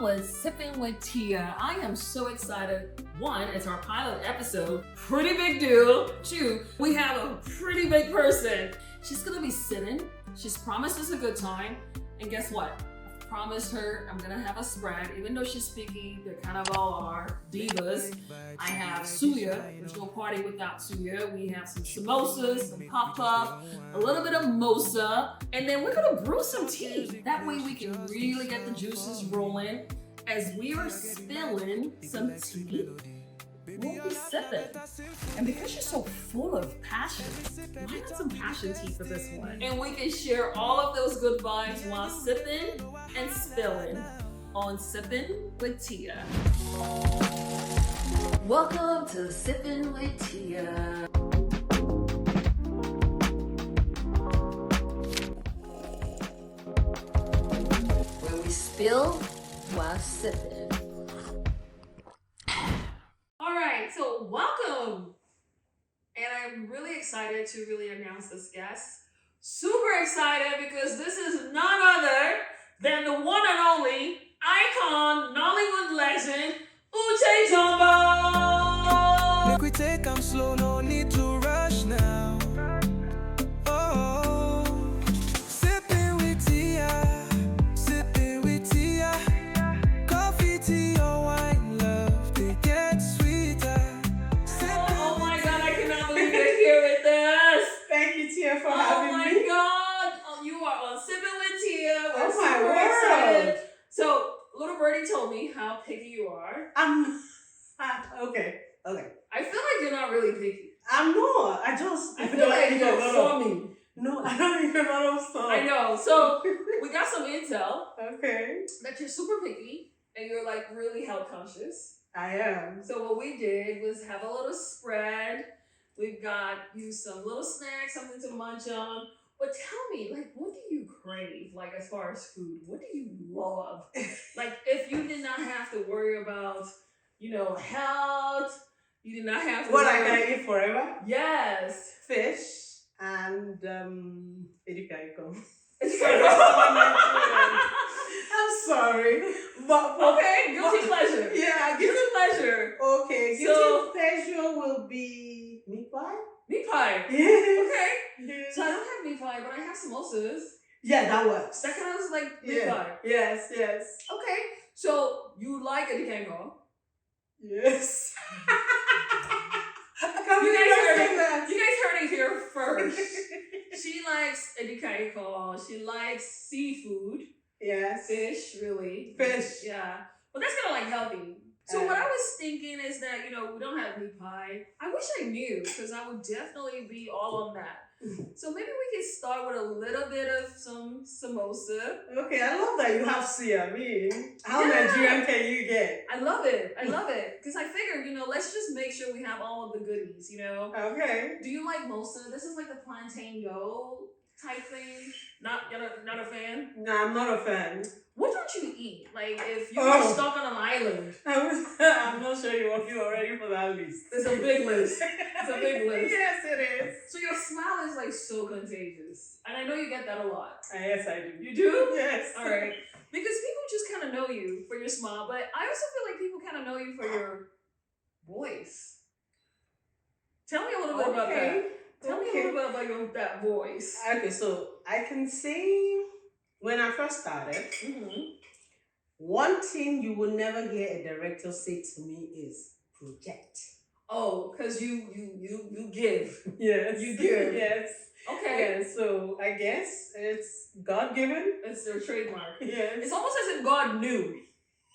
with Sipping with Tia. I am so excited. One, it's our pilot episode. Pretty big deal. Two, we have a pretty big person. She's gonna be sitting. She's promised us a good time. And guess what? I promised her I'm gonna have a spread. Even though she's picky, they kind of all are divas. I have suya. There's no party without suya. We have some samosas, some puff, a little bit of mosa, and then we're gonna brew some tea. That way we can really get the juices rolling as we are spilling some tea. We'll be sipping. And because you're so full of passion, why not some passion tea for this one? And we can share all of those good vibes while sipping and spilling on Sipping with Tia. Welcome to Sipping with Tia. Where we spill while sipping. So welcome, and I'm really excited to really announce this guest. Super excited because this is none other than the one and only icon, Nollywood legend, Uche Jombo. Make we take them slow, no need to rush now. Oh, sipping with Tia, sipping with Tia. Coffee, tea, or wine, love, they get sweeter. Oh my God, I cannot believe you're here with us. Thank you, Tia, for having me. Oh my God, you are on Sipping with Tia. We're Oh my super word. excited. So, little birdie told me how picky you are. Okay. I feel like you're not really picky. I'm not. I feel like you're for me. No, I don't even know some. I know. So we got some intel Okay. that you're super picky and you're like really health conscious. I am. So what we did was have a little spread. We've got you some little snacks, something to munch on. But tell me, like, what do you crave, like, as far as food? What do you love? Like, if you did not have to worry about, health, you did not have to What I worry. can eat forever? Yes. Fish and edikaiko. I'm sorry, but Okay, guilty pleasure. Yeah, Guilty pleasure. Okay, guilty So- pleasure will be meat pie. Meat pie. Yes. Okay. Yes. So I don't have meat pie, but I have samosas. Yeah, that works. That kind of is like meat Yeah. pie. Yes. Okay. So you like a decango. Yes. You guys You heard it here first. She likes a decango. She likes seafood. Yes. Fish, really. Fish. Yeah. But that's kind of like healthy. So what I was thinking is that, we don't have meat pie. I wish I knew, because I would definitely be all on that. So maybe we can start with a little bit of some samosa. Okay, I love that you have suya. I mean, how Yeah. Nigerian can you get? I love it. Because I figured, let's just make sure we have all of the goodies, Okay. Do you like mosa? This is like the plantain dough type thing. You're not a fan? No, I'm not a fan. What don't you eat? Like, if you Oh. were stuck on an island. I'm not sure you are ready for that list. It's a big list. It's a big list. Yes, it is. So your smile is like so contagious. And I know you get that a lot. Yes, I do. You do? Yes. All right. Because people just kind of know you for your smile, but I also feel like people kind of know you for your voice. Tell me a little bit about that. Tell me a little bit about that voice. Okay, so I can say when I first started, one thing you will never hear a director say to me is project. Oh, because you give. Yes. You give. Yes. Okay. Yeah, so I guess it's God-given. It's their trademark. Yes. It's almost as if God knew.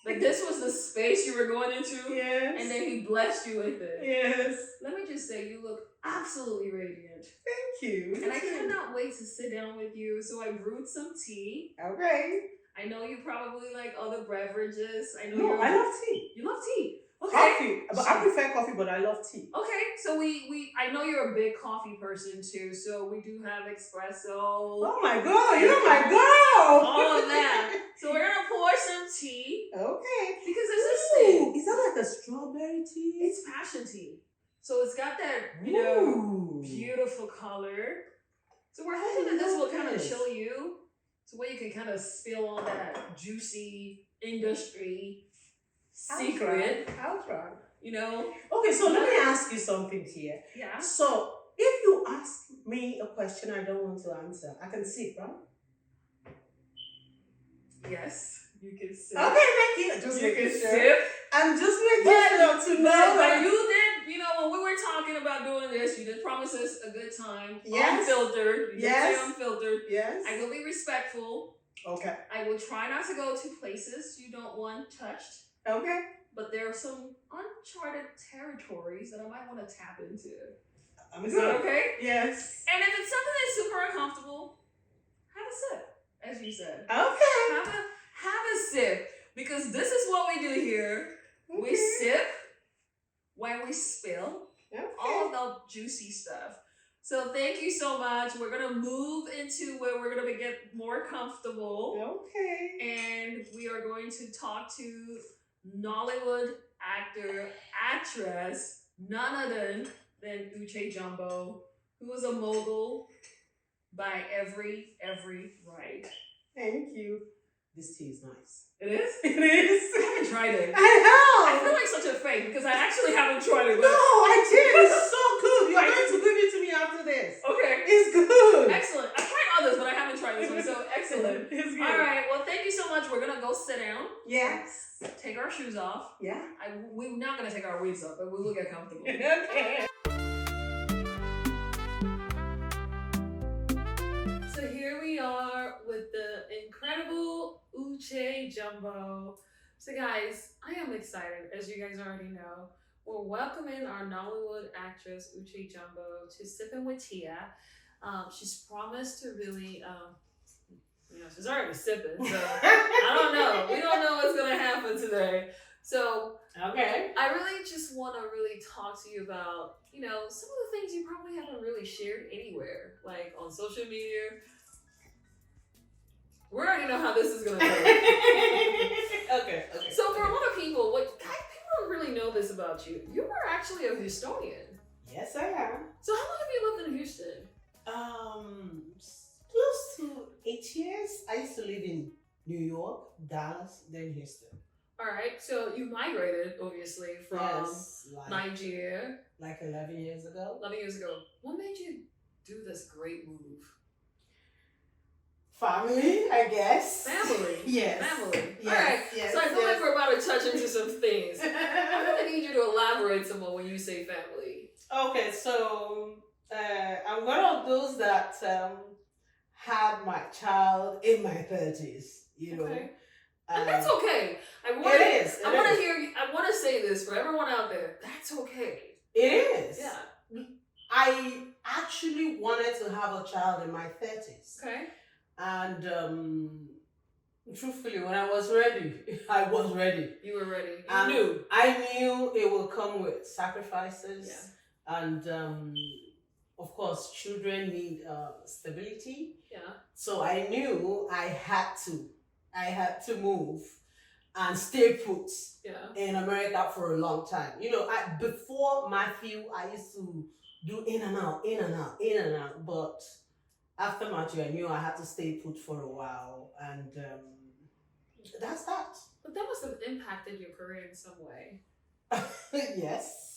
Like this was the space you were going into. Yes. And then he blessed you with it. Yes. Let me just say, you look absolutely radiant. Thank you. And I cannot wait to sit down with you. So I brewed some tea. Okay. I know you probably like other beverages. I know No, I love tea. You love tea. Okay. Coffee. But I prefer coffee, but I love tea. Okay, so we I know you're a big coffee person too, so we do have espresso. Oh my God, you're my girl. All of that. So we're gonna pour some tea. Okay. Because there's this thing. Is that like a strawberry tea? It's passion tea. So it's got that, Ooh. beautiful color. So we're hoping that this will kind of chill you. So where you can kind of spill all that juicy industry secret. I'll try. You know? Okay, so let me ask you something here. Yeah. So, if you ask me a question I don't want to answer, I can sip, right? Yes. You can sip. Okay, thank you. Just You making can sure. sip. I'm just making sure to know But that. you did, when we were talking about doing this, you did promise us a good time. Yes. Unfiltered. You did Yes. say unfiltered. Yes. I will be respectful. Okay. I will try not to go to places you don't want touched. Okay. But there are some uncharted territories that I might want to tap into. Is that okay? Yes. And if it's something that's super uncomfortable, have a sip, as you said. Okay. Have a sip. Because this is what we do here. Okay. We sip when we spill Okay. all of the juicy stuff. So thank you so much. We're going to move into where we're going to get more comfortable. Okay. And we are going to talk to Nollywood actor, actress, none other than Uche Jombo, who is a mogul by every right. Thank you. This tea is nice. It is? It is. I haven't tried it. I know. I feel like such a fake because I actually haven't tried it. No, I did. It's so good. You're going to give it to me after this. Okay. It's good. Excellent. I've tried others, but I haven't tried this one, so excellent. It's good. All right. Well, thank you so much. We're going to go sit down. Yes. Take our shoes off. Yeah. We're not going to take our wigs off, but we will get comfortable. Okay. So here we are with the incredible Uche Jombo. So guys, I am excited, as you guys already know. We're welcoming our Nollywood actress Uche Jombo to Sipping with Tia. She's promised to really, she's already sipping, so I don't know. We don't know what's gonna happen today. So Okay. I really just want to really talk to you about, some of the things you probably haven't really shared anywhere, like on social media. We already know how this is going to go. Okay. So for a lot of people, people don't really know this about you. You are actually a Houstonian. Yes, I am. So how long have you lived in Houston? Close to 8 years. I used to live in New York, Dallas, then Houston. All right. So you migrated, obviously, from Nigeria. Like 11 years ago. 11 years ago. What made you do this great move? Family, I guess. Family. Yes. Family. Yes, All right. yes, So I feel yes. like we're about to touch into some things. I'm going to need you to elaborate some more when you say family. Okay, so I'm one of those that had my child in my 30s, Okay. And that's okay. I want to hear you. I want to say this for everyone out there. That's okay. It is. Yeah. I actually wanted to have a child in my 30s. Okay. And truthfully, when I was ready, I was ready. You were ready. I knew. I knew it would come with sacrifices. Yeah. And of course, children need stability. Yeah. So I knew I had to move and stay put in America for a long time. Before Matthew, I used to do in and out. But after Matthew, I knew I had to stay put for a while. And that's that. But that must have impacted your career in some way. Yes.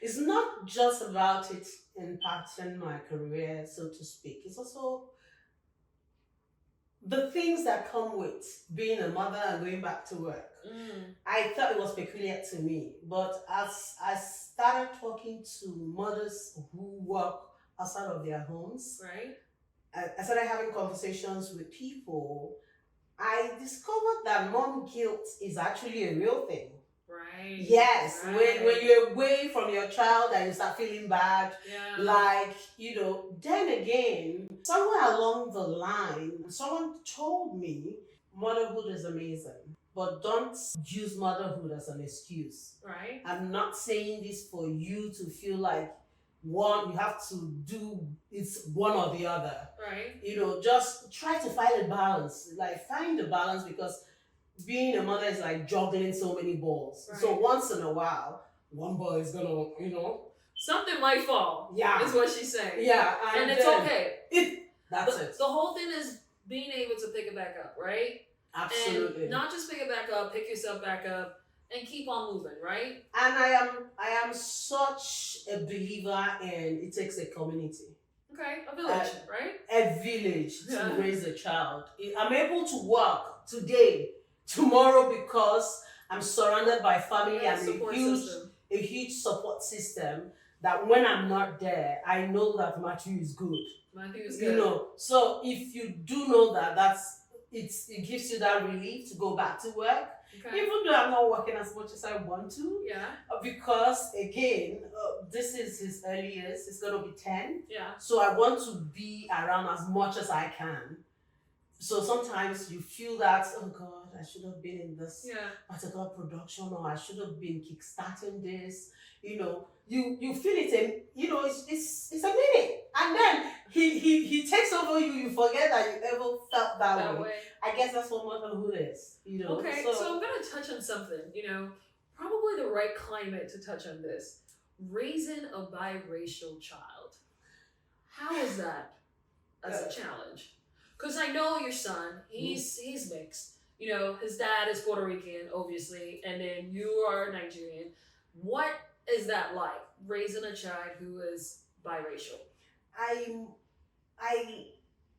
It's not just about it impacting my career, so to speak. It's also the things that come with being a mother and going back to work. I thought it was peculiar to me, but as I started talking to mothers who work outside of their homes, right? I started having conversations with people. I discovered that mom guilt is actually a real thing. Right. Yes, right. When you're away from your child and you start feeling bad, yeah. Then again, somewhere along the line, someone told me motherhood is amazing, but don't use motherhood as an excuse. Right. I'm not saying this for you to feel like you have to do it's one or the other. Right. Just try to find a balance. Like find a balance, because being a mother is like juggling so many balls. Right. So once in a while, one ball is gonna, something might fall. Yeah. Is what she's saying. Yeah. And it's okay. That's it. The whole thing is being able to pick it back up, right? Absolutely. And not just pick it back up, pick yourself back up, and keep on moving, right? And I am such a believer in it takes a community. Okay, a village, right? A village to raise a child. I'm able to work today, tomorrow, because I'm surrounded by family and a huge support system that when I'm not there, I know that Matthew is good. Matthew is good. You know, so if you do know that, it gives you that relief to go back to work. Okay. Even though I'm not working as much as I want to. Yeah. Because again, this is his early years. It's gonna be 10. Yeah. So I want to be around as much as I can. So sometimes you feel that, oh God, I should have been in this particular production, or I should have been kickstarting this. You know, you feel it, and you know it's a minute, and then he takes over you. You forget that you ever felt that way. I guess that's what motherhood is. You know. Okay, so I'm gonna touch on something. You know, probably the right climate to touch on this: raising a biracial child. How is that as a challenge? Because I know your son, he's mixed. You know, his dad is Puerto Rican, obviously, and then you are Nigerian. What is that like, raising a child who is biracial? I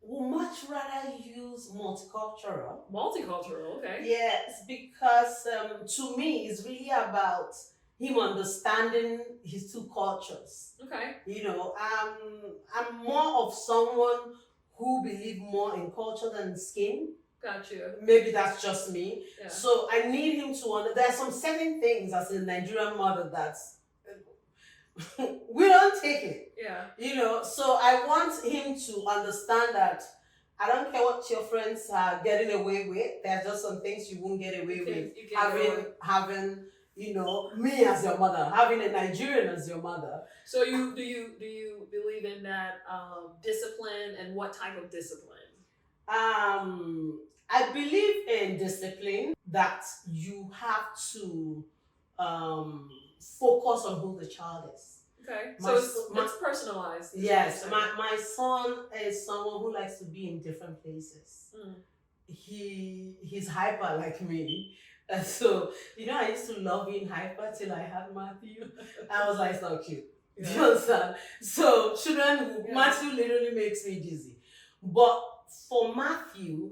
would much rather use multicultural. Multicultural, okay. Yes, because to me, it's really about him understanding his two cultures. Okay. You know, I'm more of someone who believe more in culture than skin. Got you. Maybe that's just me. Yeah. So I need him to understand. There are some certain things as a Nigerian mother that's we don't take it. Yeah. You know, so I want him to understand that I don't care what your friends are getting away with. There's just some things you won't get away with. Having you know, me as your mother, having a Nigerian as your mother. So do you believe in that discipline, and what type of discipline? I believe in discipline, that you have to focus on who the child is. Okay, so it's personalized. Yes, my son is someone who likes to be in different places. He's hyper like me. And so, you know, I used to love being hyper till I had Matthew. I was like, it's not cute. Yeah. Do you understand? So Matthew literally makes me dizzy. But for Matthew,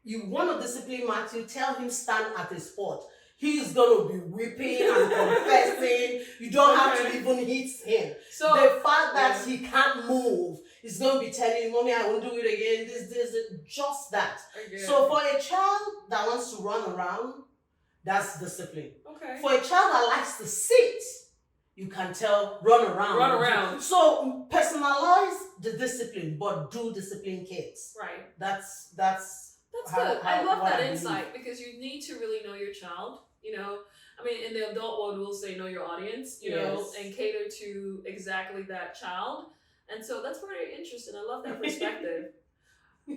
you want to discipline Matthew, tell him stand at a spot. He's going to be weeping and confessing. You don't have to even hit him. So the fact that he can't move, he's going to be telling you, Mommy, I won't do it again. This, just that. Okay. So for a child that wants to run around, that's discipline. Okay. For a child that likes to sit, you can tell, run around. Run around. So personalize the discipline, but do discipline kids. Right. That's good. I love that insight, because you need to really know your child. You know, I mean, in the adult world, we'll say know your audience, you know, and cater to exactly that child. And so that's very interesting. I love that perspective.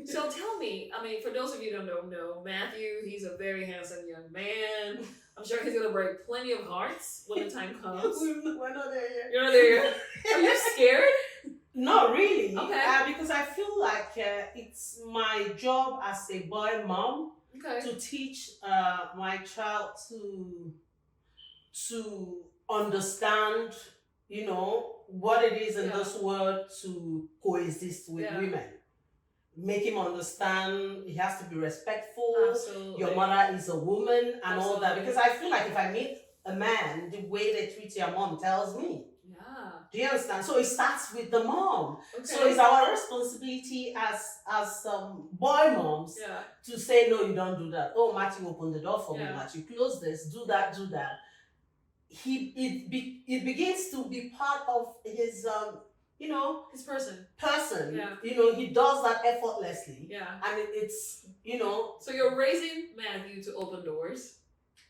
So tell me, I mean, for those of you who don't know Matthew, he's a very handsome young man. I'm sure he's going to break plenty of hearts when the time comes. We're not there yet. You're not there yet? Are you scared? Not really. Okay. Because I feel like it's my job as a boy mom to teach my child to understand, you know, what it is in this world to coexist with women. Make him understand he has to be respectful. Absolutely. Your mother is a woman and all that. Because I feel like if I meet a man, the way they treat your mom tells me. Yeah. Do you understand? So it starts with the mom. Okay. So it's our responsibility as boy moms to say, no, you don't do that. Oh, Matthew, open the door for me. Matthew, close this. Do that. Do that. It begins to be part of his you know, his person. Yeah. You know, he does that effortlessly. Yeah. And it's, you know. So you're raising Matthew to open doors.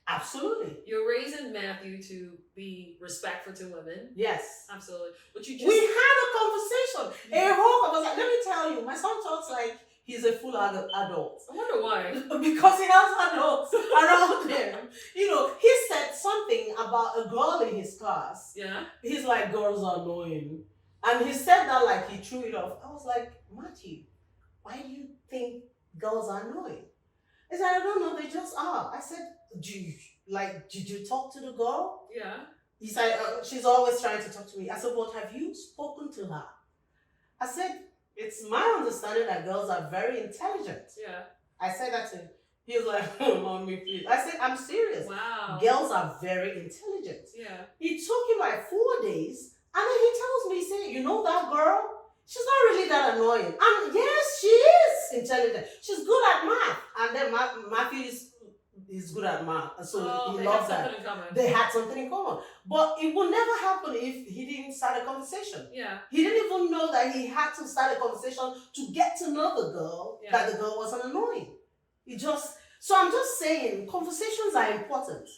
Absolutely. You're raising Matthew to be respectful to women. Yes. Absolutely. But we had a conversation. A whole conversation. Let me tell you, my son talks like he's a full adult. I wonder why. Because he has adults around him. You know, he said something about a girl in his class. Yeah. He's like, girls are annoying. And he said that like he threw it off. I was like, Matthew, why do you think girls are annoying. He said, I don't know, they just are. I said, did you talk to the girl? Yeah. He said, she's always trying to talk to me. I said, but have you spoken to her? I said, it's my understanding that girls are very intelligent. Yeah. I said that to him. He was like, oh, mommy, please. I said, I'm serious. Wow. Girls are very intelligent. Yeah. It took him like 4 days. And then he tells me, he said, you know that girl? She's not really that annoying. And yes, she is intelligent. She's good at math. And then Matthew is good at math. And so he loves that. They had something in common. But it would never happen if he didn't start a conversation. Yeah. He didn't even know that he had to start a conversation to get to know the girl, that the girl wasn't annoying. So I'm just saying, conversations are important.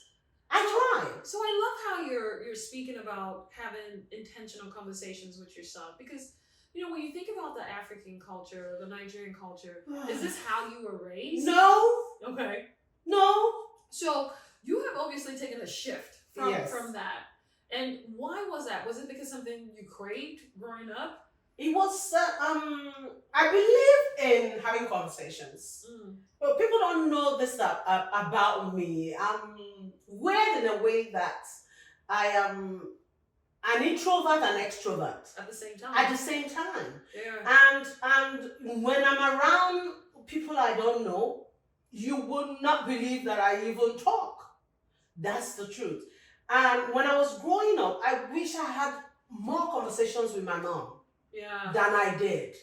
I try. So I love how you're speaking about having intentional conversations with your son, because when you think about the African culture, the Nigerian culture, is this how you were raised? No. Okay. No. So you have obviously taken a shift from that. And why was that? Was it because something you craved growing up? It was, I believe in having conversations. But people don't know this about me. I'm weird in a way that I am an introvert and extrovert. At the same time. At the same time. Yeah. And when I'm around people I don't know, you would not believe that I even talk. That's the truth. And when I was growing up, I wish I had more conversations with my mom. Yeah. Than I did.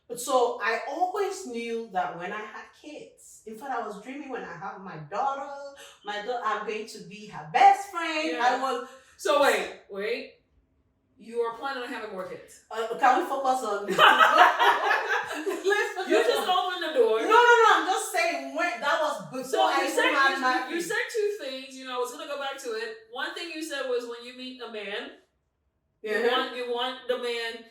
But so I always knew that when I had kids, in fact, I was dreaming when I have my daughter, I'm going to be her best friend. Yeah. So wait. You are planning on having more kids? Can we focus on this? You just opened the door. No. I'm just saying that was before you said two things. I was gonna go back to it. One thing you said was when you meet a man, you want the man.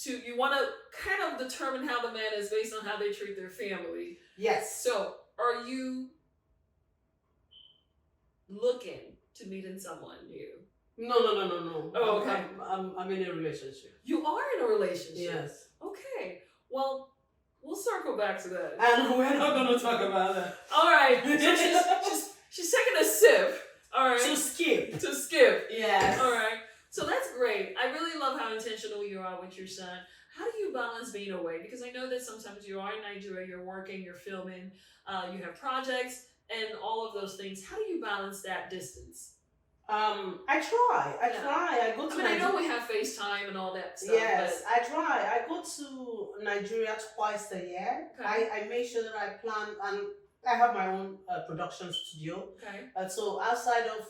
You want to kind of determine how the man is based on how they treat their family. Yes. So, are you looking to meet in someone new? No. Oh, okay. I'm in a relationship. You are in a relationship? Yes. Okay. Well, we'll circle back to that. And we're not going to talk about that. All right. So she's taking a sip. All right. To skip. Yes. All right. So that's great. I really love how intentional you are with your son. How do you balance being away? Because I know that sometimes you are in Nigeria, you're working, you're filming, you have projects, and all of those things. How do you balance that distance? I try. I go to Nigeria. I know we have FaceTime and all that stuff. Yes, I try. I go to Nigeria twice a year. Okay. I make sure that I plan, and I have my own production studio. Okay. So outside of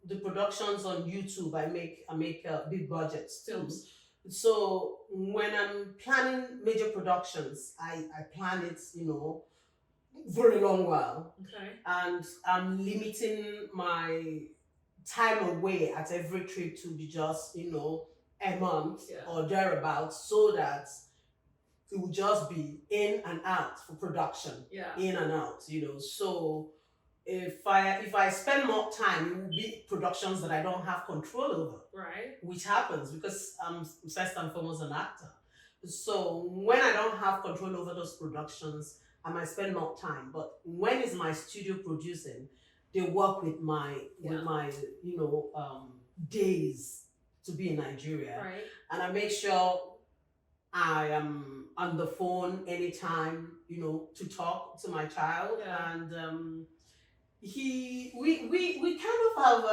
the productions on YouTube, I make big budget films. So when I'm planning major productions, I plan it, for a long while. Okay. And I'm limiting my time away at every trip to be just, a month or thereabouts, so that it will just be in and out for production. Yeah. In and out, So if I spend more time, it will be productions that I don't have control over. Right. Which happens because I'm first and foremost an actor. So when I don't have control over those productions, I might spend more time. But when is my studio producing, they work with my days to be in Nigeria. Right. And I make sure I am on the phone anytime, to talk to my child. Yeah. And we kind of have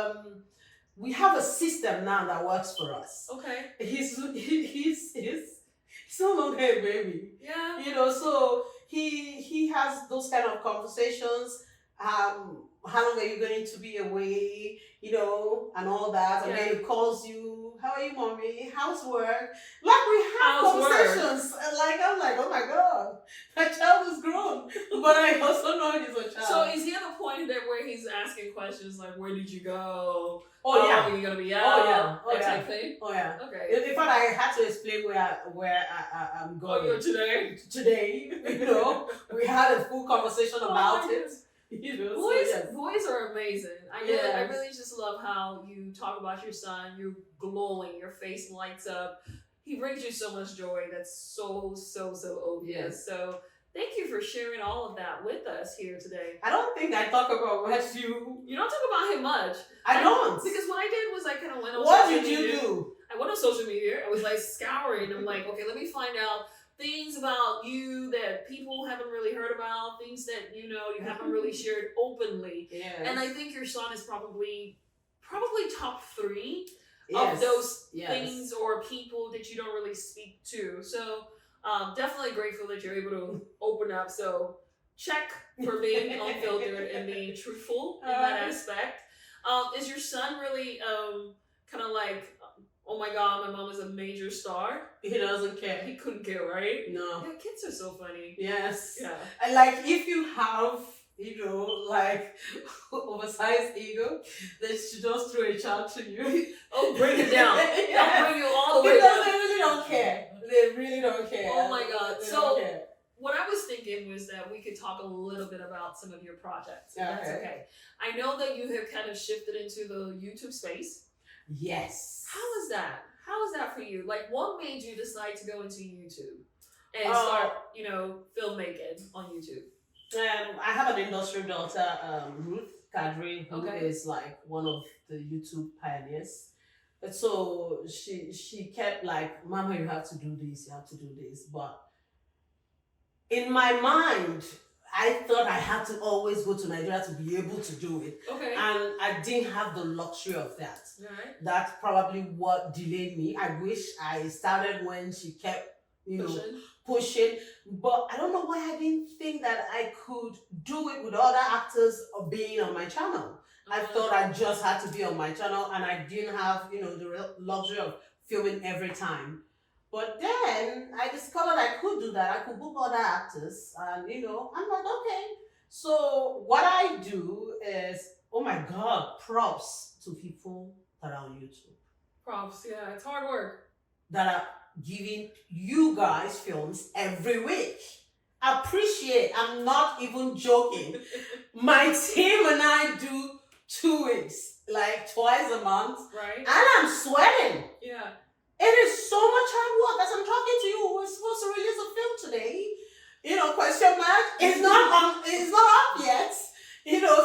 we have a system now that works for us. Okay. He's no longer a baby. Yeah. So he has those kind of conversations. How long are you going to be away? And all that. And then he calls you, how are you, mommy? How's work? Like we have conversations. Like I'm like, oh my God, my child is grown. But I also know he's a child. So is he at the point where he's asking questions like, where did you go? Oh, how long are you gonna be out? That type thing? Oh yeah. Okay. In fact, I had to explain where I'm going. Oh, you're today? Today, we had a full conversation about it. Boys are amazing. I really just love how you talk about your son. You're glowing. Your face lights up. He brings you so much joy. That's so obvious. Yes. So thank you for sharing all of that with us here today. I don't think I talk about what you. You don't talk about him much. I don't. Because what I did was I kind of went on What social did you media. do? I went on social media. I was like scouring. I'm like, okay, let me find out things about you that people haven't really heard about, things that you haven't really shared openly. Yeah. And I think your son is probably top 3 Yes. of those Yes. things or people that you don't really speak to. So definitely grateful that you're able to open up. So check for being unfiltered and being truthful in that aspect. Is your son really kind of like, oh my God, my mom is a major star? He doesn't care. He couldn't care, right? No. Yeah, kids are so funny. Yes. Yeah. And like if you have, like oversized ego, then she just throw a child to you. Oh, bring it down. Yes. They'll bring you all the way Because down. they really don't care. They really don't care. Oh my God. They So don't care. what I was thinking was that we could talk a little bit about some of your projects. If that's Okay. okay. I know that you have kind of shifted into the YouTube space. Yes. How is that? How is that for you? Like, what made you decide to go into YouTube and start, filmmaking on YouTube? I have an industrial daughter, Ruth Kadri, who Okay. is like one of the YouTube pioneers. And so she kept like, Mama, you have to do this, you have to do this. But in my mind, I thought I had to always go to Nigeria to be able to do it. Okay. And I didn't have the luxury of that. Right. That's probably what delayed me. I wish I started when she kept, pushing. But I don't know why I didn't think that I could do it with other actors or being on my channel. I thought I just had to be on my channel and I didn't have, the luxury of filming every time. But then I discovered I could do that. I could book other actors and, I'm like, okay. So what I do is, oh my God, props to people that are on YouTube. Props, yeah, it's hard work. That are giving you guys films every week. Appreciate, I'm not even joking. My team and I do 2 weeks, like twice a month. Right. And I'm sweating. Yeah. It is so much hard work. As I'm talking to you, we're supposed to release a film today. Question mark. It's not up yet.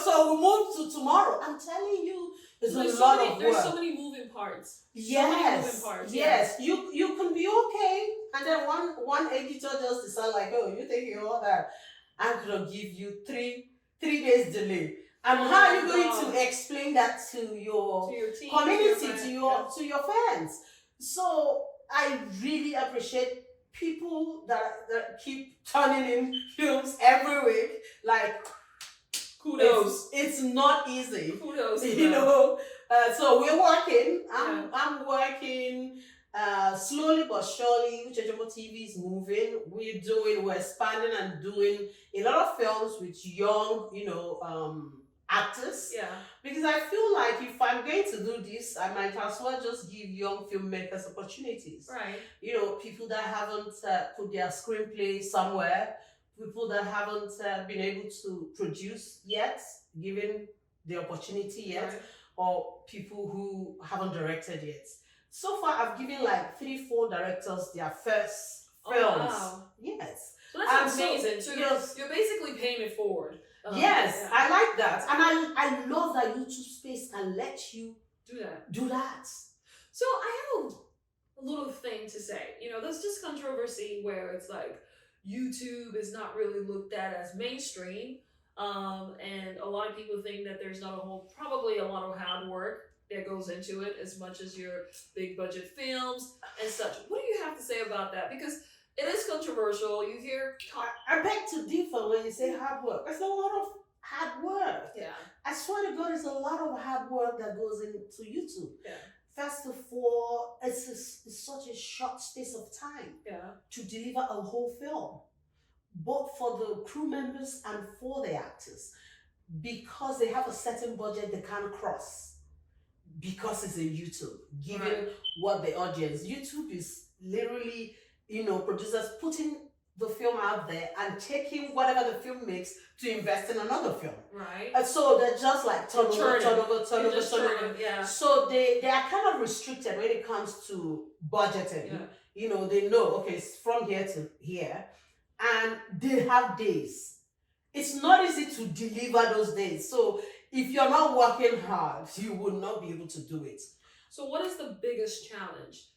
So we move to tomorrow. I'm telling you, there's a lot of work. There's so many moving parts. Yes. So many moving parts. Yes. You can be okay. And then one editor just decide like, oh, you take all that. I'm gonna give you three days delay. And how are you going to explain that to your team, community, to to your fans? So I really appreciate people that keep turning in films every week. Like, kudos. It's not easy. Kudos. So we're working. I'm working slowly but surely. Uche Jombo TV is moving. We're expanding and doing a lot of films with young, actors. Yeah. Because I feel like if I'm going to do this, I might as well just give young filmmakers opportunities. Right. People that haven't put their screenplay somewhere, people that haven't been able to produce yet, given the opportunity yet, Right. or people who haven't directed yet. So far, I've given like 3-4 directors their first films. Wow. Yes. So that's And amazing. So you're basically paying it forward. Yes, Yeah. I like that. And I love that YouTube space can let you do that. that. So I have a little thing to say. There's just controversy where it's like YouTube is not really looked at as mainstream. And a lot of people think that there's not probably a lot of hard work that goes into it as much as your big budget films and such. What do you have to say about that? Because it is controversial. You hear I beg to differ when you say hard work. There's a lot of hard work. Yeah. I swear to God, there's a lot of hard work that goes into YouTube. Yeah. First of all, it's such a short space of time to deliver a whole film, both for the crew members and for the actors, because they have a certain budget they can't cross, because it's a YouTube, given what the audience. YouTube is literally, producers putting the film out there and taking whatever the film makes to invest in another film. Right. And so they're just like turnover. Yeah. So they are kind of restricted when it comes to budgeting. Yeah. They know, okay, it's from here to here. and they have days. It's not easy to deliver those days. So if you're not working hard, you will not be able to do it. So what is the biggest challenge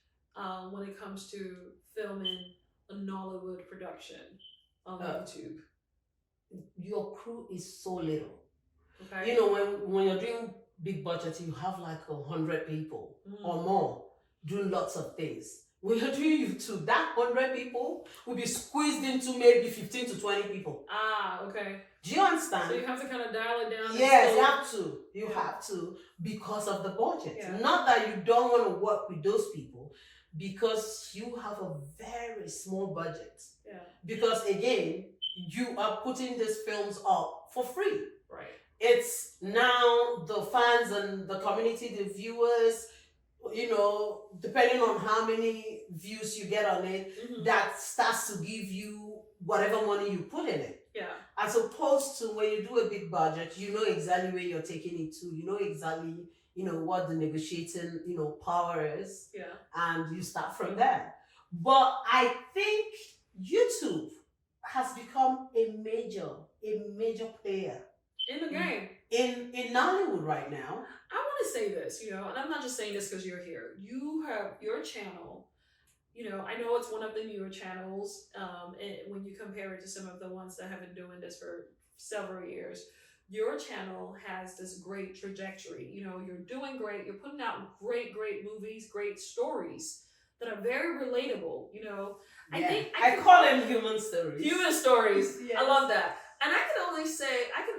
when it comes to filming a Nollywood production on YouTube? Your crew is so little. Okay. You know, when you're doing big budget, you have like 100 people or more doing lots of things. When you're doing YouTube, that 100 people will be squeezed into maybe 15 to 20 people. Ah, okay. Do you understand? So you have to kind of dial it down. Yes, you have to. You have to, because of the budget. Yeah. Not that you don't want to work with those people, because you have a very small budget. Yeah. Because again, you are putting these films up for free. Right. It's now the fans and the community, the viewers, you know, depending on how many views you get on it, that starts to give you whatever money you put in it. Yeah. As opposed to when you do a big budget, you know exactly where you're taking it to. You know exactly, you know, what the negotiating, you know, power is. Yeah. And you start from there. But I think YouTube has become a major player In the game. in Nollywood right now. I want to say this, you know, and I'm not just saying this because you're here. You have your channel. You know, I know it's one of the newer channels, and when you compare it to some of the ones that have been doing this for several years, your channel has this great trajectory. You know, you're doing great. You're putting out great movies, great stories that are very relatable. You know, Yeah. I call them human stories. Human stories. Yes. I love that. And I can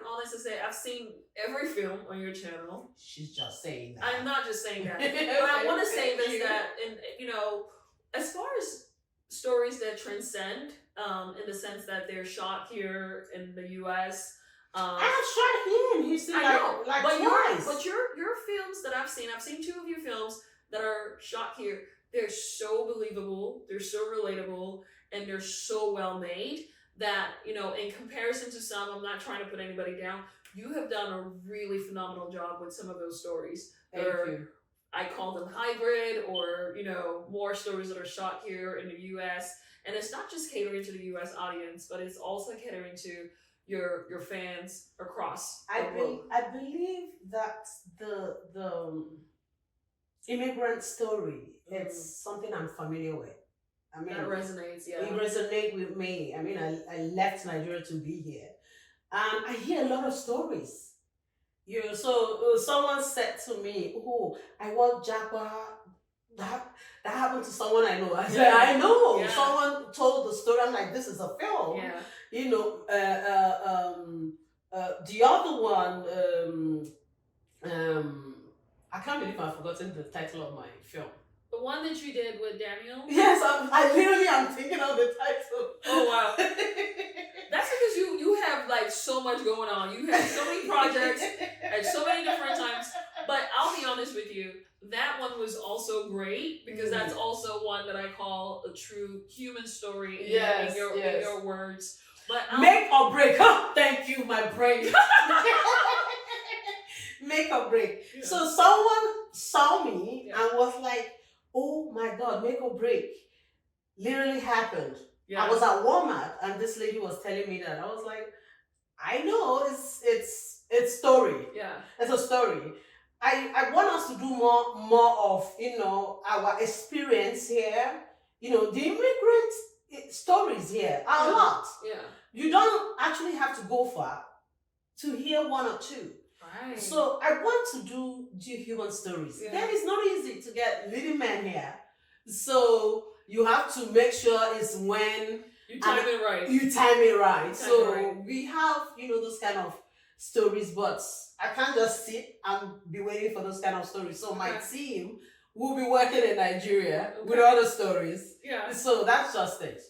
honestly say I've seen every film on your channel. She's just saying that. I'm not just saying that. But I want to say this, that, and you know, as far as stories that transcend, in the sense that they're shot here in the U.S. I shot him. You see, I know, like but twice. your films that I've seen 2 of your films that are shot here. They're so believable. They're so relatable, and they're so well made that, you know, in comparison to some, I'm not trying to put anybody down. You have done a really phenomenal job with some of those stories. Thank you. I call them hybrid, or, you know, more stories that are shot here in the U.S. And it's not just catering to the U.S. audience, but it's also catering to your fans across the world. I believe that the immigrant story, it's something I'm familiar with. I mean, that resonates, yeah. It resonates with me. I mean, I left Nigeria to be here, and I hear a lot of stories. You know, so someone said to me, "Oh, I work Jagba." That happened to someone I know. I said, "I know." Yeah. Someone told the story. I'm like, "This is a film." Yeah. You know, the other one, I can't believe I've forgotten the title of my film. The one that you did with Daniel? Yes, I literally am thinking of the title. Oh, wow. That's because you have like so much going on. You have so many projects at so many different times. But I'll be honest with you, that one was also great because that's also one that I call a true human story in your words. But make or break. Huh? Thank you, my brain. Make or break. Yeah. So someone saw me and was like, "Oh my God, make or break literally happened." Yeah. I was at Walmart and this lady was telling me that. I was like, I know, it's story. Yeah. It's a story. I want us to do more of, you know, our experience here. You know, the immigrant stories here are a lot. Yeah. You don't actually have to go far to hear one or two. Right. So I want to do human stories. Yeah. Then it's not easy to get leading men here. So you have to make sure it's when you time it right. You time it right. So we have, you know, those kind of stories, but I can't just sit and be waiting for those kind of stories. So my team will be working in Nigeria with other stories. Yeah. So that's just it.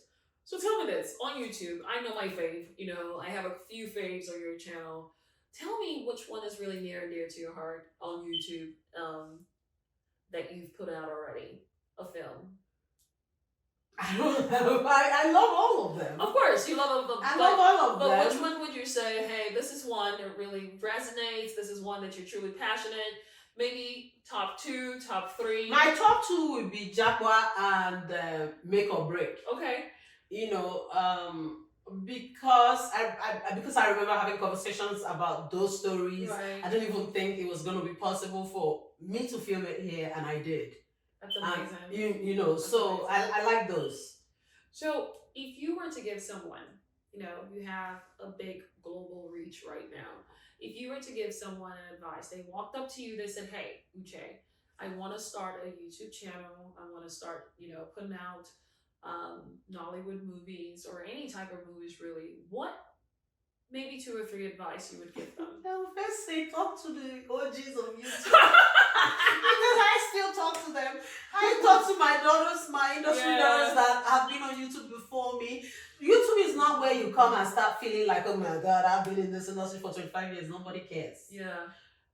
So tell me this, on YouTube, I know my fave, you know, I have a few faves on your channel. Tell me which one is really near and dear to your heart on YouTube that you've put out already, a film. I don't know. I love all of them. Of course, you love all of them. I love all of them. But which one would you say, hey, this is one that really resonates, this is one that you're truly passionate, maybe top 2, top 3? My top 2 would be Jagwa and Make or Break. Okay. You know, because I remember having conversations about those stories. Right. I didn't even think it was going to be possible for me to film it here, and I did. That's amazing. And, you know, That's so amazing. I like those. So if you were to give someone, you know, you have a big global reach right now. If you were to give someone advice, they walked up to you, they said, hey, Uche, I want to start a YouTube channel. I want to start, you know, putting out Nollywood movies or any type of movies really. What maybe 2 or 3 advice you would give them? I would first say talk to the OGs of YouTube. Because I still talk to them. I talk to my daughters, my industry daughters that have been on YouTube before me. YouTube is not where you come and start feeling like, oh my God, I've been in this industry for 25 years. Nobody cares. Yeah.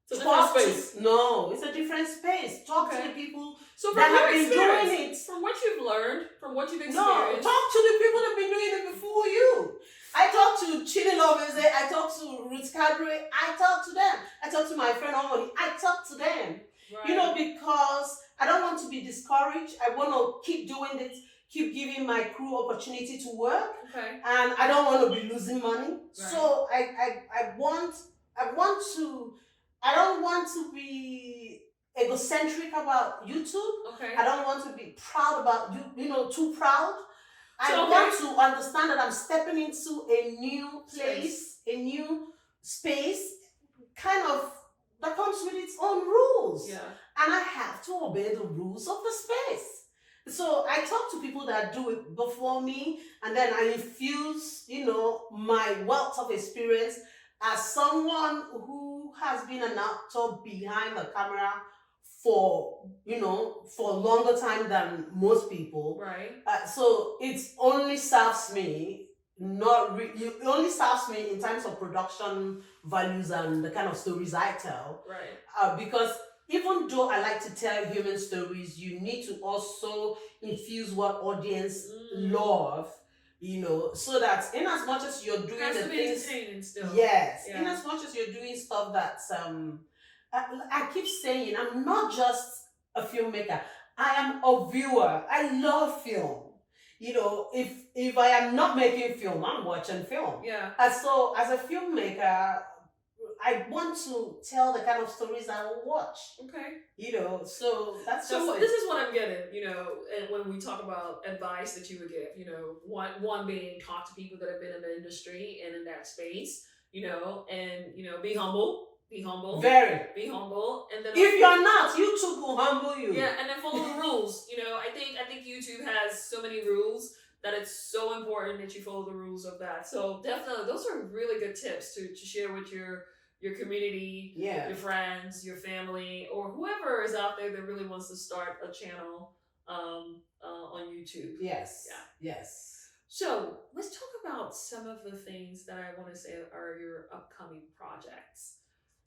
It's a different space. No, it's a different space. Talk to the people so that have been doing it. From what you've learned, from what you've experienced. No, talk to the people that have been doing it before you. I talk to Chile Lovers, I talk to Ruth Cadre, I talk to them. I talk to my friend Omoni, I talk to them. Right. You know, because I don't want to be discouraged. I want to keep doing this, keep giving my crew opportunity to work. Okay. And I don't want to be losing money. Right. So I don't want to be egocentric about YouTube. Okay. I don't want to be proud about you know, too proud. I want to understand that I'm stepping into a new place, a new space, kind of that comes with its own rules. Yeah. And I have to obey the rules of the space. So I talk to people that do it before me, and then I infuse, you know, my wealth of experience as someone who has been an actor behind the camera for, you know, for a longer time than most people. Right. So it only serves me, it only serves me in terms of production values and the kind of stories I tell. Right. Because even though I like to tell human stories, you need to also infuse what audience love, you know, so that in as much as you're doing the things, still. Yes, yeah. In as much as you're doing stuff that's I keep saying I'm not just a filmmaker. I am a viewer. I love film. You know, if I am not making film, I'm watching film. Yeah. And so as a filmmaker, I want to tell the kind of stories I will watch. Okay. You know, so that's so. This is what I'm getting. You know, and when we talk about advice that you would give, you know, one being talk to people that have been in the industry and in that space. You know, and you know, be humble. Be humble. Very. Be humble. And then if you're not, YouTube will humble you. Yeah, and then follow the rules. You know, I think YouTube has so many rules that it's so important that you follow the rules of that. So definitely, those are really good tips to share with your community, your friends, your family, or whoever is out there that really wants to start a channel on YouTube. Yes. Yeah. Yes. So let's talk about some of the things that I want to say are your upcoming projects.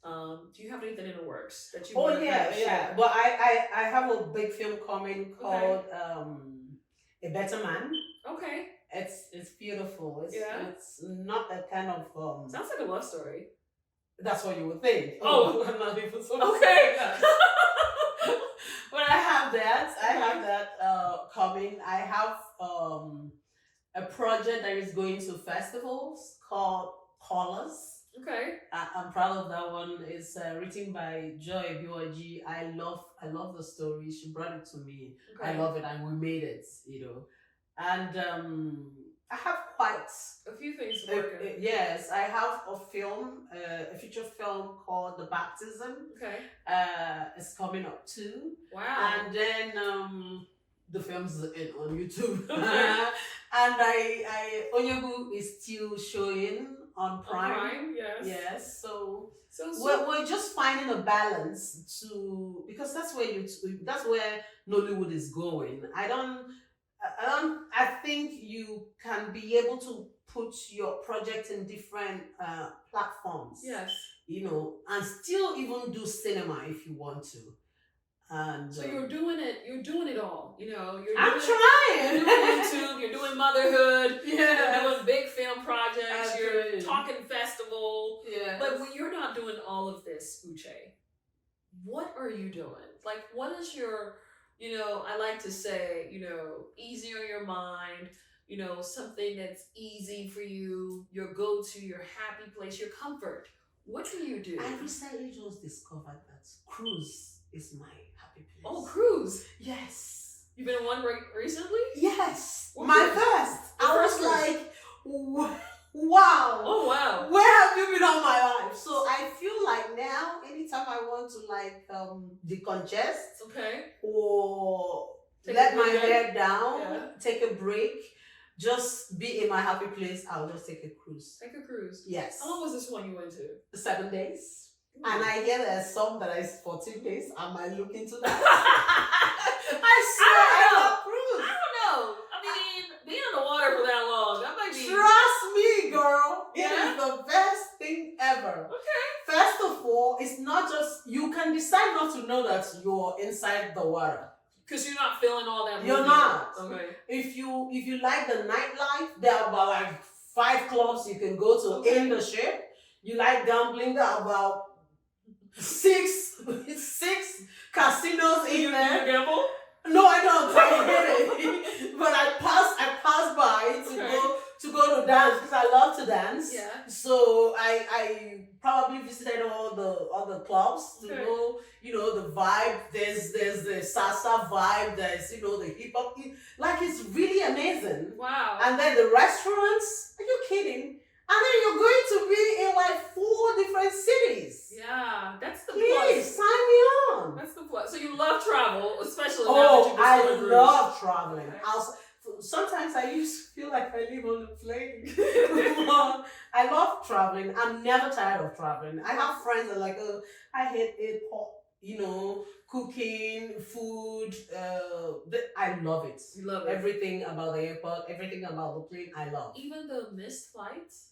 Do you have anything in the works that you want to share? Well, I have a big film coming called A Better Man. Okay. It's beautiful. It's not a kind of sounds like a love story. That's what you would think. Oh, I'm not even so okay. But I have that coming. I have a project that is going to festivals called Colors. Okay. I'm proud of that one. It's written by Joy Biwaji. I love the story. She brought it to me. Okay. I love it, and we made it, you know. And I have quite a few things working. Yes, I have a film, a feature film called The Baptism. Okay. It's coming up too. Wow. And then the film's on YouTube. And Onyebu is still showing on Prime. Yes. Yes. So we're just finding a balance because that's where Nollywood is going. I think you can be able to put your project in different platforms. Yes. You know, and still even do cinema if you want to. And so you're doing it all. You know, I'm trying. You're doing YouTube, you're doing motherhood, you're doing big film projects, you're talking festival. Yeah. But when you're not doing all of this, Uche, what are you doing? Like, what is your, you know, I like to say, you know, easy on your mind, something that's easy for you, your go-to, your happy place, your comfort. What do you do? I recently just discovered that cruise is my happy place. Oh, cruise. Yes. You've been on one recently? Yes. What My cruise? first. Your I first was cruise. like, wow. Oh, wow. Where have you been all my life? So I feel like now, anytime I want to decongest Okay. or Take let a my break. hair down, Yeah. take a break, just be in my happy place, I'll just take a cruise. Take a cruise. Yes. How long was this one you went to? 7 days. Ooh. And I hear there's some that is 14 days. I might look into that. I swear I love cruise. I don't know. I mean, being in the water for that long, that might be. Trust me, girl. It Yeah? is the best thing ever. Okay. First of all, it's not just, you can decide not to know that you're inside the water. Because you're not feeling all that. You're movement. not. Okay. If you like the nightlife, there are about like 5 clubs you can go to Okay. in the ship. You like gambling, there are about six casinos in You there. gamble? No, I don't. I hate it. But I pass by to go to dance because I love to dance. Yeah. So I probably visited all the clubs to Okay. know, the vibe. There's the salsa vibe. There's the hip hop. Like, it's really amazing. Wow. And then the restaurants. Are you kidding? And then you're going to be in like 4 different cities. Yeah, that's the Please plus. sign me on. That's the plus. So you love travel, especially now that you've I been on a cruise. love traveling. Okay. Sometimes I used to feel like I live on a plane. I love traveling. I'm never tired of traveling. I have friends that are like, oh, I hate airport, cooking, food. I love it. You love it. Everything about the airport, everything about the plane, I love. Even the missed flights?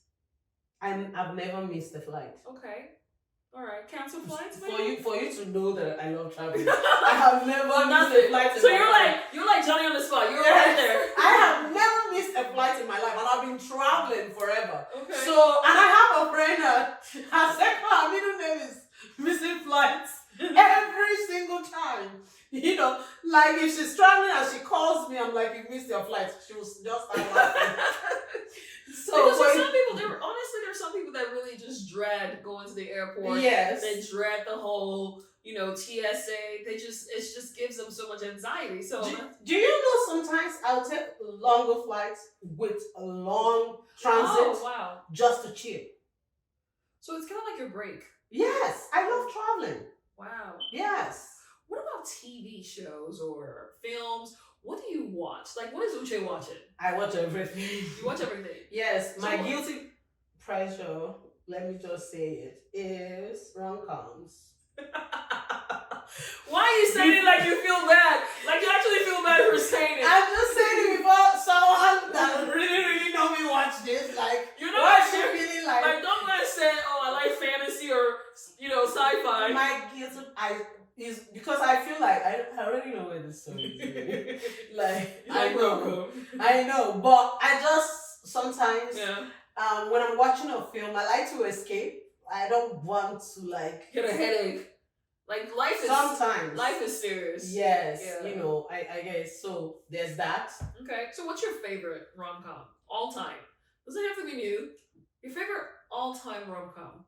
I've never missed a flight. Okay. All right. Cancel flights, For you to know that I love traveling, I have never missed a flight. So in my life. you're like Johnny on the spot. You're Yes. right there. I have never missed a flight in my life, and I've been traveling forever. Okay. So, and I have a friend that her middle name is missing flights every single time. Like if she's traveling and she calls me, I'm like, you missed your flight. She will just start laughing. Because there's some people, there's some people that really just dread going to the airport. Yes. They dread the whole, TSA. It just gives them so much anxiety. So Do you know sometimes I'll take longer flights with a long transit Oh, wow. just to chill? So it's kind of like your break. Yes, I love traveling. Wow. Yes. What about TV shows or films? What do you watch? Like, what is Uche watching? I watch everything. You watch everything. Yes, my So- guilty pleasure, let me just say it, is rom-coms. Why are you saying it like you feel bad? Like you actually feel bad for saying it. I'm just saying it before someone that really know me watch this. Like, You know why what? she feeling like Like, don't go and say, oh, I like fantasy or, sci-fi. my guilty is because I feel like I already know where this story is going. Like, You I like know. rom-com. I know, but I just sometimes Yeah. when I'm watching a film, I like to escape. I don't want to Get a headache. Like, life is serious. Yes, Yeah. I guess so. There's that. Okay, so what's your favorite rom-com? All time. Doesn't have to be new. Your favorite all-time rom-com?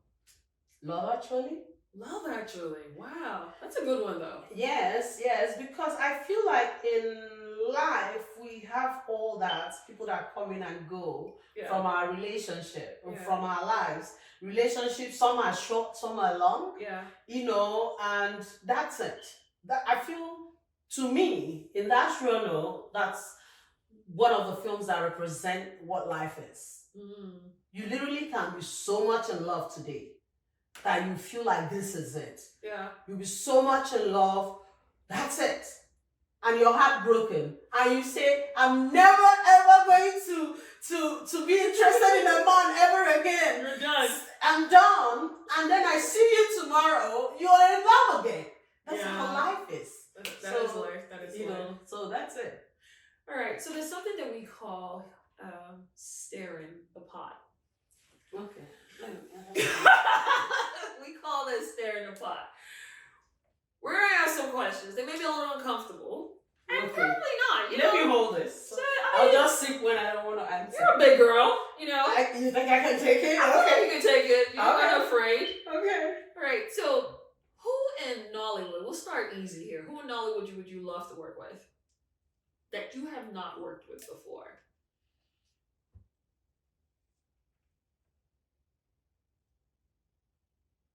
Love Actually. Love Actually. Wow. That's a good one, though. Yes, because I feel like in life we have all that people that come in and go Yeah. from our relationship, Yeah. from our lives. Relationships, some are short, some are long. Yeah. And that's it. That I feel, to me, in that genre, that's one of the films that represent what life is. Mm. You literally can be so much in love today that you feel like this is it. Yeah. You'll be so much in love, that's it. And you're heartbroken. And you say, I'm never ever going to be interested in a man ever again. You're done. I'm done. And then I see you tomorrow, you're in love again. That's Yeah. how life is. That is life. That is life. So that's it. All right. So there's something that we call stirring the pot. Okay. We call this stirring the pot. We're gonna ask some questions. They may be a little uncomfortable, and Okay. probably not. Let me hold this. So, I'll just sip when I don't You think I can take it? I think you can take it. You're not afraid. Okay. All right. So, who in Nollywood? We'll start easy here. Who in Nollywood would you love to work with that you have not worked with before?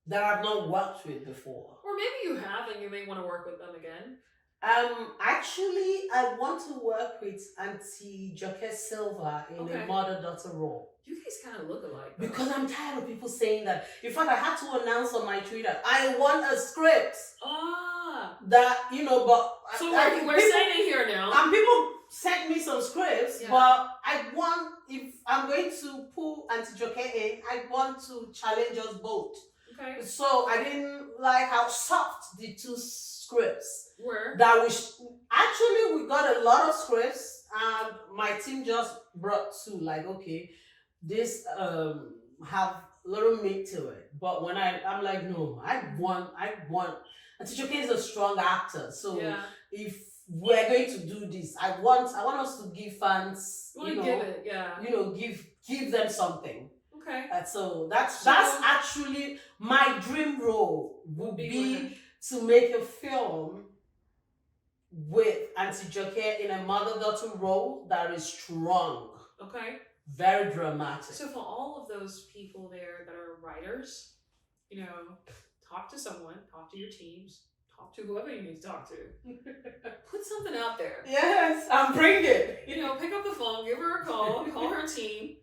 That I've not worked with before. Or maybe you have and you may want to work with them again. Actually, I want to work with Auntie Joke Silva in a mother-daughter role. You guys kind of look alike. Though. Because I'm tired of people saying that. In fact, I had to announce on my Twitter, I want a script. That, but... So we're saying it here now. And people sent me some scripts, but I want, if I'm going to pull Auntie Joke in, I want to challenge us both. Okay. So I didn't like how soft the two scripts were. Actually, we got a lot of scripts, and my team just brought two. Like, okay, this have little meat to it. But when I'm like, no, I want. And Tichoke is a strong actor, so if we're going to do this, I want us to give fans, give them something. Okay. So that's actually my dream role would be to make a film with Auntie Joke in a mother-daughter role that is strong. Okay. Very dramatic. So for all of those people there that are writers, talk to someone, talk to your teams, talk to whoever you need to talk to. Put something out there. Yes, I'm bringing it. Pick up the phone, give her a call, call her team.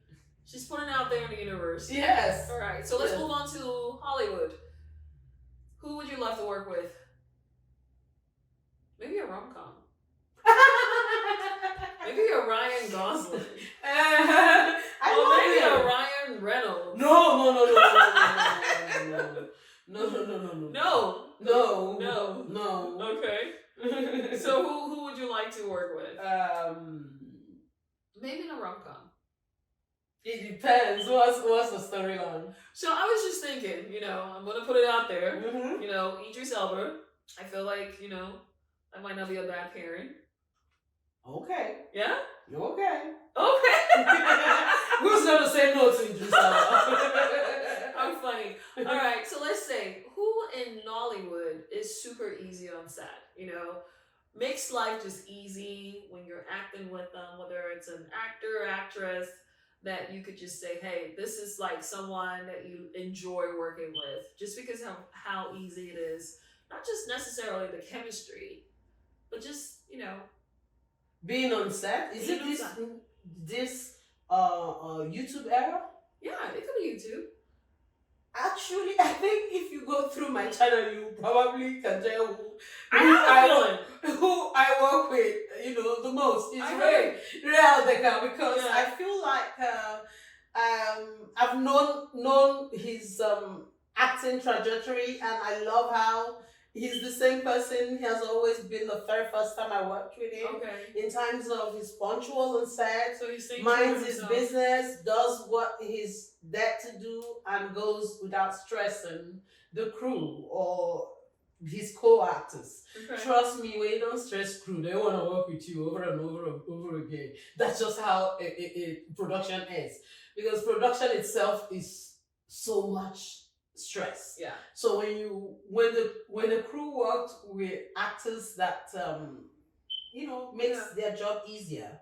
She's putting it out there in the universe. Yes. All right, so let's move on to Hollywood. Who would you love to work with? Maybe a rom-com. Maybe a Ryan Gosling. Maybe a Ryan Reynolds. No. Okay. So who would you like to work with? Maybe in a rom-com. It depends. What's the storyline? So I was just thinking, I'm gonna put it out there. Idris Elba. I feel like, I might not be a bad pairing. Okay. Yeah? Okay. Okay. Who's gonna say no to Idris Elba? I'm funny. All right, so let's say, who in Nollywood is super easy on set? Makes life just easy when you're acting with them, whether it's an actor, actress, that you could just say, hey, this is like someone that you enjoy working with, just because of how easy it is. Not just necessarily the chemistry, but just, being on set. Is it this YouTube era? Yeah, it could be YouTube. Actually, I think if you go through my channel, you probably can tell who I work with, the most. It's real because I feel like I've known his acting trajectory, and I love how he's the same person. He has always been the first time I worked with him. Okay. In terms of he's punctual on set, so he minds his business, does what he's there to do, and goes without stressing the crew or his co-actors. Okay. Trust me, when you don't stress crew, they want to work with you over and over again. That's just how production is. Because production itself is so much stress. Yeah. So when the crew worked with actors that makes their job easier,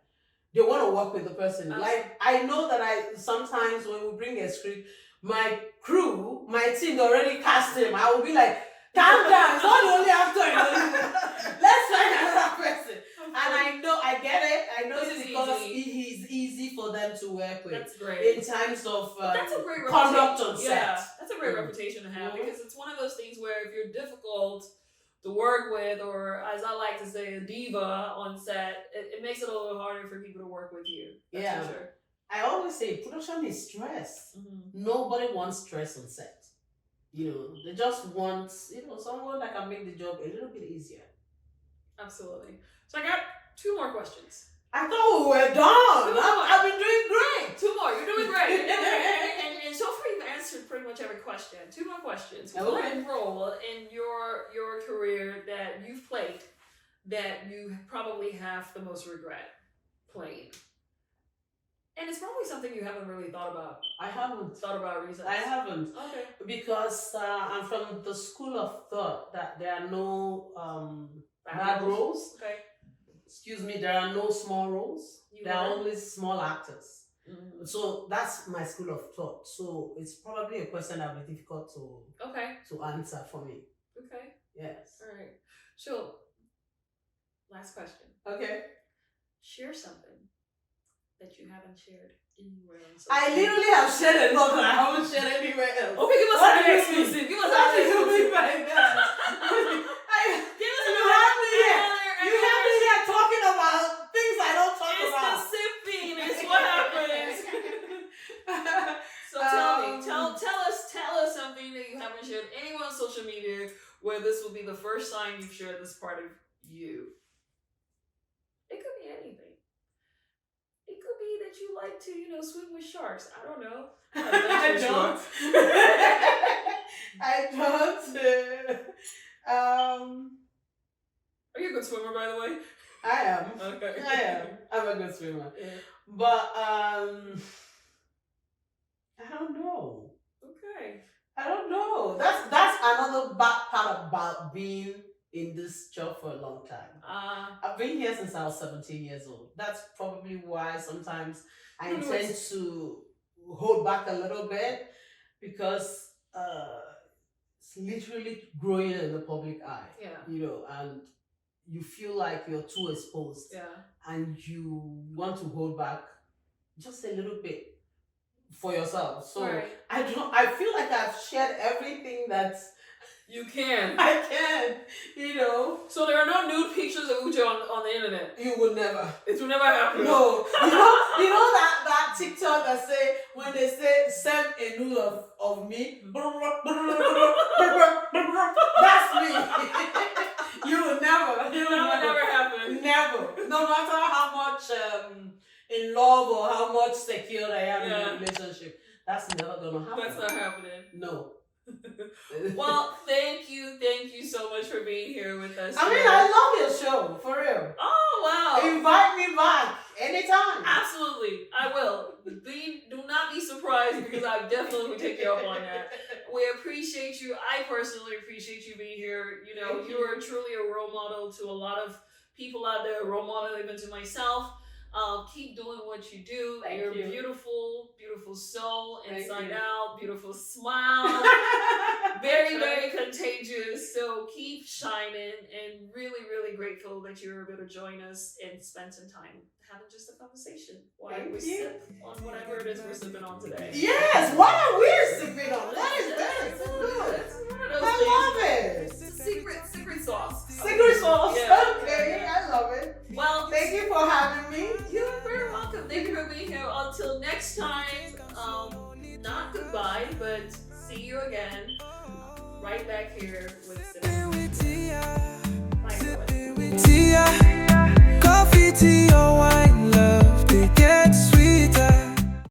they want to work with the person. Like, I know that sometimes when we bring a script, my crew, my team already cast him. I will be like, calm down, it's not the only actor in Nollywood. Let's find another person. And I get it. I know it's because he's easy for them to work with. That's great. In terms of that's a great conduct on set. Yeah, that's a great reputation to have, because it's one of those things where if you're difficult to work with, or as I like to say, a diva on set, it makes it a little harder for people to work with you. That's for sure. I always say production is stress. Mm-hmm. Nobody wants stress on set. They just want, someone that can make the job a little bit easier. Absolutely. So I got 2 more questions. I thought we were done. I've been doing great. 2 more. You're doing great. and so far you've answered pretty much every question. 2 more questions. Okay. What role in your career that you've played that you probably have the most regret playing? And it's probably something you haven't really thought about. I haven't. Recently. I haven't. Okay. Because I'm from the school of thought that there are no bad roles. Okay. Excuse me, there are no small roles. There are learn? only small actors. Mm-hmm. So that's my school of thought. So it's probably a question that will be difficult to answer for me. Okay. Yes. All right. So, last question. Okay. Share something that you haven't shared anywhere else. I literally have shared a lot that I haven't shared anywhere else. Okay, give us What an do you exclusive. mean? Give us What an do you exclusive. mean by that? Give us You have me here. You have me here talking about things I don't talk It's about. the sipping. It's what happens. So tell us something that you haven't shared anywhere on social media where this will be the first time you've shared this part of you. It could be anything. It could be that you like to, swim with sharks. I don't know. I don't. I don't. Are you a good swimmer, by the way? I am. Okay. I am. I'm a good swimmer. Yeah. But I don't know. Okay. I don't know. That's another bad part about being in this job for a long time. I've been here since I was 17 years old. That's probably why sometimes I intend to hold back a little bit, because it's literally growing in the public eye. Yeah. And you feel like you're too exposed. Yeah. And you want to hold back just a little bit for yourself. So right. I feel like I've shared everything that you can. I can, So there are no nude pictures of Uche on the internet. You would never. It will never happen. No. You know that TikTok that say, when they say send a nude of me, that's me. You will never. It will never happen. Never. No matter how much in love or how much secured I am in a relationship, that's never gonna happen. That's not happening. No. Well, thank you so much for being here with us. I mean, I love your show, for real. Oh wow! Invite me back anytime. Absolutely, I will. Do not be surprised, because I definitely will take you up on that. We appreciate you. I personally appreciate you being here. You are truly a role model to a lot of people out there. A role model even to myself. Keep doing what you do. You're beautiful, beautiful soul, inside out, beautiful smile. Very, very contagious. So keep shining, and really, really grateful that you were able to join us and spend some time having just a conversation while we sip on whatever it is we're sipping on today. Yes, what are we sipping on? What is this? I love it. It's a secret sauce. Secret sauce. Yeah. Okay, I love it. Well, thank you for having me. You're very welcome. Thank you for being here. Until next time, not goodbye, but see you again. Right back here with Sipping with Tia.